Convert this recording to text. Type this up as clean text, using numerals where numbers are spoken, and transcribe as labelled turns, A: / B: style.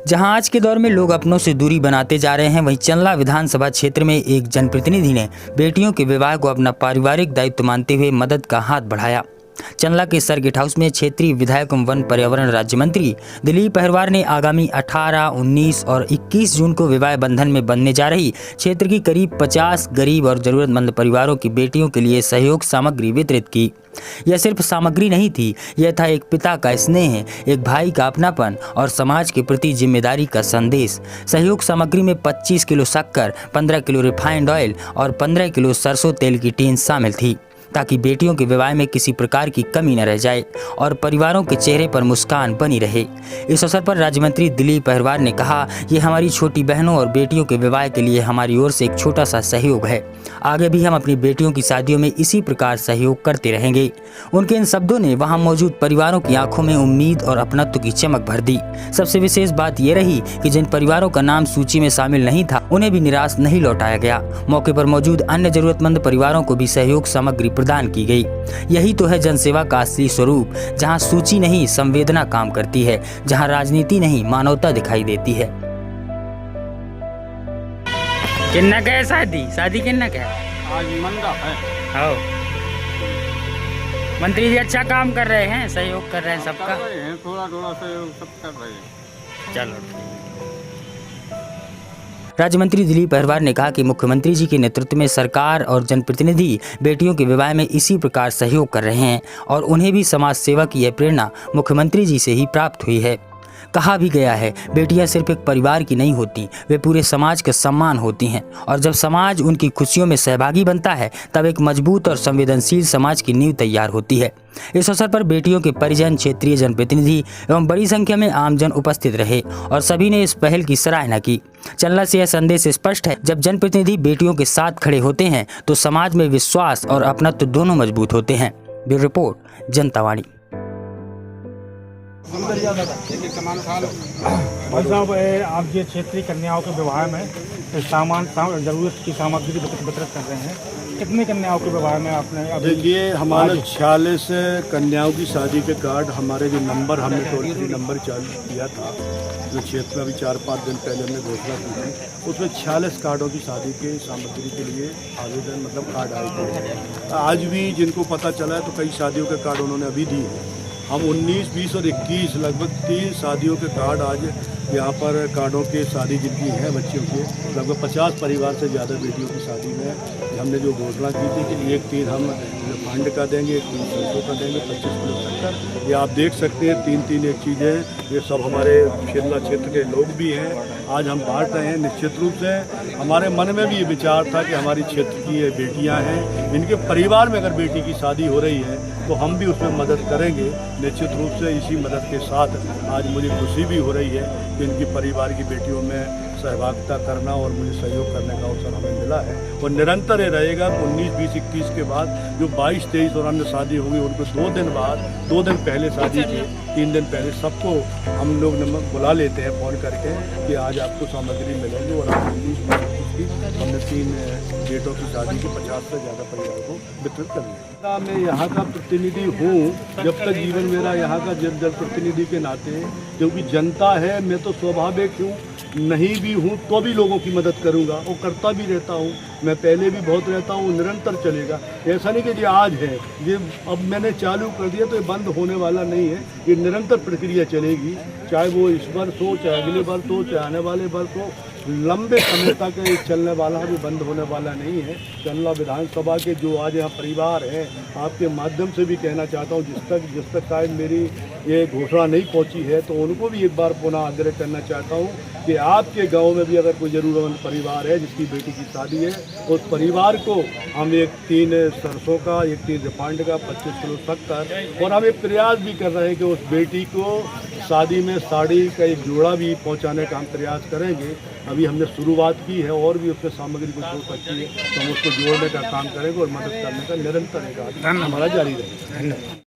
A: जहां आज के दौर में लोग अपनों से दूरी बनाते जा रहे हैं, वहीं चंदला विधानसभा क्षेत्र में एक जनप्रतिनिधि ने बेटियों के विवाह को अपना पारिवारिक दायित्व मानते हुए मदद का हाथ बढ़ाया। चंदला के सर्किट हाउस में क्षेत्रीय विधायक एवं वन पर्यावरण राज्य मंत्री दिलीप अहिरवार ने आगामी 18, 19 और 21 जून को विवाह बंधन में बनने जा रही क्षेत्र की करीब 50 गरीब और जरूरतमंद परिवारों की बेटियों के लिए सहयोग सामग्री वितरित की। यह सिर्फ सामग्री नहीं थी, यह था एक पिता का स्नेह, एक भाई का अपनापन और समाज के प्रति जिम्मेदारी का संदेश। सहयोग सामग्री में 25 किलो शक्कर, 15 किलो रिफाइंड ऑयल और 15 किलो सरसों तेल की टीन शामिल थी, ताकि बेटियों के विवाह में किसी प्रकार की कमी न रह जाए और परिवारों के चेहरे पर मुस्कान बनी रहे। इस अवसर पर राज्य मंत्री दिलीप अहिरवार ने कहा, ये हमारी छोटी बहनों और बेटियों के विवाह के लिए हमारी ओर से एक छोटा सा सहयोग है। आगे भी हम अपनी बेटियों की शादियों में इसी प्रकार सहयोग करते रहेंगे। उनके इन शब्दों ने वहां मौजूद परिवारों की आंखों में उम्मीद और अपनत्व की चमक भर दी। सबसे विशेष बात यह रही कि जिन परिवारों का नाम सूची में शामिल नहीं था, उन्हें भी निराश नहीं लौटाया गया। मौके पर मौजूद अन्य जरूरतमंद परिवारों को भी सहयोग सामग्री प्रदान की गई। यही तो है जनसेवा का असली स्वरूप, जहां सूची नहीं संवेदना काम करती है, जहां राजनीति नहीं मानवता दिखाई देती है।
B: किन्ना का है शादी किन्ना का है?
C: आज मंडप है।
B: हाँ, मंत्री जी अच्छा काम कर रहे हैं, सहयोग कर रहे हैं सबका।
C: कर रहे हैं, थोड़ा थोड़ा सहयोग सब कर रहे हैं।
B: चलो ठीक।
A: राज्य मंत्री दिलीप अहिरवार ने कहा कि मुख्यमंत्री जी के नेतृत्व में सरकार और जनप्रतिनिधि बेटियों के विवाह में इसी प्रकार सहयोग कर रहे हैं और उन्हें भी समाज सेवा की यह प्रेरणा मुख्यमंत्री जी से ही प्राप्त हुई है। कहा भी गया है, बेटियां सिर्फ एक परिवार की नहीं होती, वे पूरे समाज का सम्मान होती हैं और जब समाज उनकी खुशियों में सहभागी बनता है, तब एक मजबूत और संवेदनशील समाज की नींव तैयार होती है। इस अवसर पर बेटियों के परिजन, क्षेत्रीय जनप्रतिनिधि एवं बड़ी संख्या में आमजन उपस्थित रहे और सभी ने इस पहल की सराहना की। चंदला से यह संदेश स्पष्ट है, जब जनप्रतिनिधि बेटियों के साथ खड़े होते हैं तो समाज में विश्वास और अपनत्व दोनों मजबूत होते हैं। Bureau report, Janatavani.
D: भाई साहब, आप जो क्षेत्रीय कन्याओं के विवाह में जरूरत की सामग्री वितरित कर रहे हैं, कितने कन्याओं के विवाह में आपने?
E: देखिए, हमारे 46 कन्याओं की शादी के कार्ड, हमारे जो नंबर हमने टोल फ्री नंबर चालू किया था, जो क्षेत्र में अभी 4-5 दिन पहले हमने घोषणा की थी, उसमें 46 कार्डों की शादी के सामग्री के लिए आवेदन कार्ड आए थे। आज भी जिनको पता चला है तो कई शादियों के कार्ड उन्होंने अभी दिए हैं। हम 19, 20 और 21 लगभग 3 शादियों के कार्ड आज यहाँ पर कार्डों के शादी जिनकी है बच्चियों के, लगभग 50 परिवार से ज़्यादा बेटियों की शादी में हमने जो घोषणा की थी कि एक 3 हम फंड का देंगे, एक 3 सरसों का देंगे, 25 किलो शक्कर। ये आप देख सकते हैं 3-3 एक चीज़ें, ये सब हमारे चंदला क्षेत्र के लोग भी हैं। आज हम बांट रहे हैं। निश्चित रूप से हमारे मन में भी ये विचार था कि हमारी क्षेत्र की ये बेटियाँ हैं, इनके परिवार में अगर बेटी की शादी हो रही है तो हम भी उसमें मदद करेंगे। निश्चित रूप से इसी मदद के साथ आज मुझे खुशी भी हो रही है कि इनकी परिवार की बेटियों में सहभागिता करना और मुझे सहयोग करने का अवसर हमें मिला है और निरंतर ये रहेगा। 19, 20, 21 के बाद जो 22, 23 और अन्य शादी होगी, उनको 2 दिन बाद, 2 दिन पहले शादी के 3 दिन पहले सबको हम लोग बुला लेते हैं फ़ोन करके कि आज आपको सामग्री मिलेगी और आज 19, 20, 21 की हमने 3 डेटों की शादी के 50 से ज़्यादा परिवार को वितरित कर दिया। मैं यहाँ का प्रतिनिधि हूँ, जब तक जीवन मेरा यहाँ का जन प्रतिनिधि के नाते, क्योंकि जनता है, मैं तो स्वाभाविक हूँ, नहीं भी हूँ तो भी लोगों की मदद करूँगा और करता भी रहता हूँ। मैं पहले भी बहुत रहता हूँ, निरंतर चलेगा। ऐसा नहीं कि ये आज है, ये अब मैंने चालू कर दिया तो ये बंद होने वाला नहीं है, ये निरंतर प्रक्रिया चलेगी। चाहे वो इस वर्ष हो, चाहे अगले वर्ष हो, चाहे आने वाले वर्ष हो, लंबे समय तक ये चलने वाला है, बंद होने वाला नहीं है। चंदला विधानसभा के जो आज यहाँ परिवार हैं, आपके माध्यम से भी कहना चाहता हूँ, जिस तक शायद मेरी ये घोषणा नहीं पहुँची है, तो उनको भी एक बार पुनः आग्रह करना चाहता हूँ कि आपके गांव में भी अगर कोई ज़रूरतमंद परिवार है जिसकी बेटी की शादी है, उस परिवार को हम एक 3 सरसों का, एक 3 रिफाइंड का, 25 किलो शक्कर, और हम एक प्रयास भी कर रहे हैं कि उस बेटी को शादी में साड़ी का एक जोड़ा भी पहुंचाने का हम प्रयास करेंगे। अभी हमने शुरुआत की है और भी उसमें सामग्री कुछ हो सकती है तो हम उसको जोड़ने का काम करेंगे और मदद करने का निरंतर एक हमारा जारी रहेगा। धन्यवाद।